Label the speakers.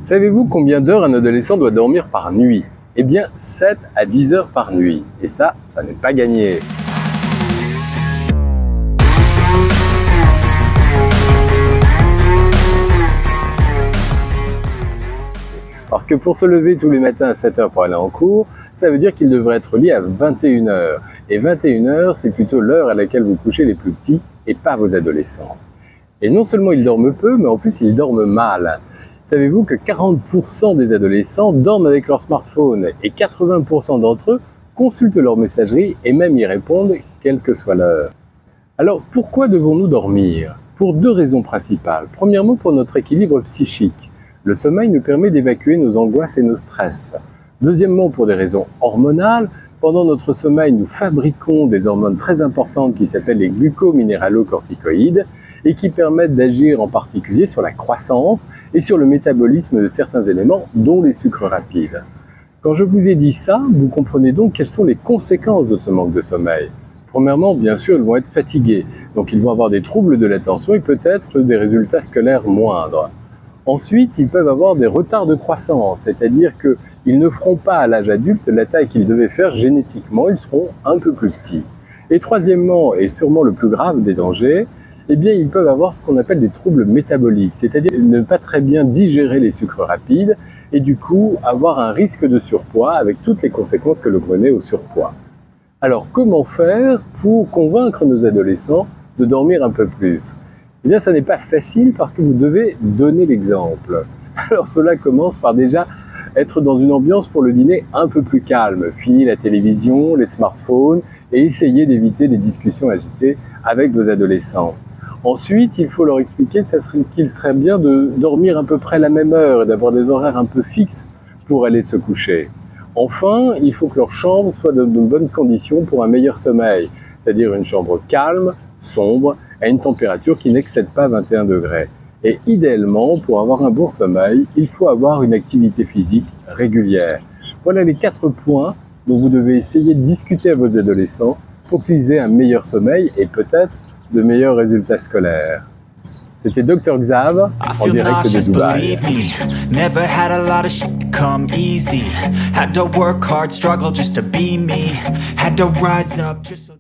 Speaker 1: Savez-vous combien d'heures un adolescent doit dormir par nuit? Eh bien, 7 à 10 heures par nuit. Et ça n'est pas gagné. Parce que pour se lever tous les matins à 7 heures pour aller en cours, ça veut dire qu'il devrait être lié à 21 heures. Et 21 heures, c'est plutôt l'heure à laquelle vous couchez les plus petits et pas vos adolescents. Et non seulement ils dorment peu, mais en plus ils dorment mal. Savez-vous que 40% des adolescents dorment avec leur smartphone et 80% d'entre eux consultent leur messagerie et même y répondent quelle que soit l'heure. Alors pourquoi devons-nous dormir? Pour deux raisons principales. Premièrement, pour notre équilibre psychique. Le sommeil nous permet d'évacuer nos angoisses et nos stress. Deuxièmement, pour des raisons hormonales. Pendant notre sommeil, nous fabriquons des hormones très importantes qui s'appellent les glucominéralocorticoïdes et qui permettent d'agir en particulier sur la croissance et sur le métabolisme de certains éléments, dont les sucres rapides. Quand je vous ai dit ça, vous comprenez donc quelles sont les conséquences de ce manque de sommeil. Premièrement, bien sûr, ils vont être fatigués, donc ils vont avoir des troubles de l'attention et peut-être des résultats scolaires moindres. Ensuite, ils peuvent avoir des retards de croissance, c'est-à-dire qu'ils ne feront pas à l'âge adulte la taille qu'ils devaient faire génétiquement, ils seront un peu plus petits. Et troisièmement, et sûrement le plus grave des dangers, eh bien, ils peuvent avoir ce qu'on appelle des troubles métaboliques, c'est-à-dire ne pas très bien digérer les sucres rapides et du coup avoir un risque de surpoids avec toutes les conséquences que le connaît au surpoids. Alors, comment faire pour convaincre nos adolescents de dormir un peu plus? Eh bien, ça n'est pas facile parce que vous devez donner l'exemple. Alors, cela commence par déjà être dans une ambiance pour le dîner un peu plus calme. Fini la télévision, les smartphones et essayez d'éviter les discussions agitées avec vos adolescents. Ensuite, il faut leur expliquer qu'il serait bien de dormir à peu près à la même heure et d'avoir des horaires un peu fixes pour aller se coucher. Enfin, il faut que leur chambre soit dans de bonnes conditions pour un meilleur sommeil, c'est-à-dire une chambre calme, sombre, à une température qui n'excède pas 21 degrés. Et idéalement, pour avoir un bon sommeil, il faut avoir une activité physique régulière. Voilà les 4 points dont vous devez essayer de discuter à vos adolescents pour qu'ils aient un meilleur sommeil et peut-être de meilleurs résultats scolaires. C'était Dr Xav en direct de Dubaï.
Speaker 2: Never had a lot of shit come easy. Had to work hard, struggle just to be me. Had to rise up just so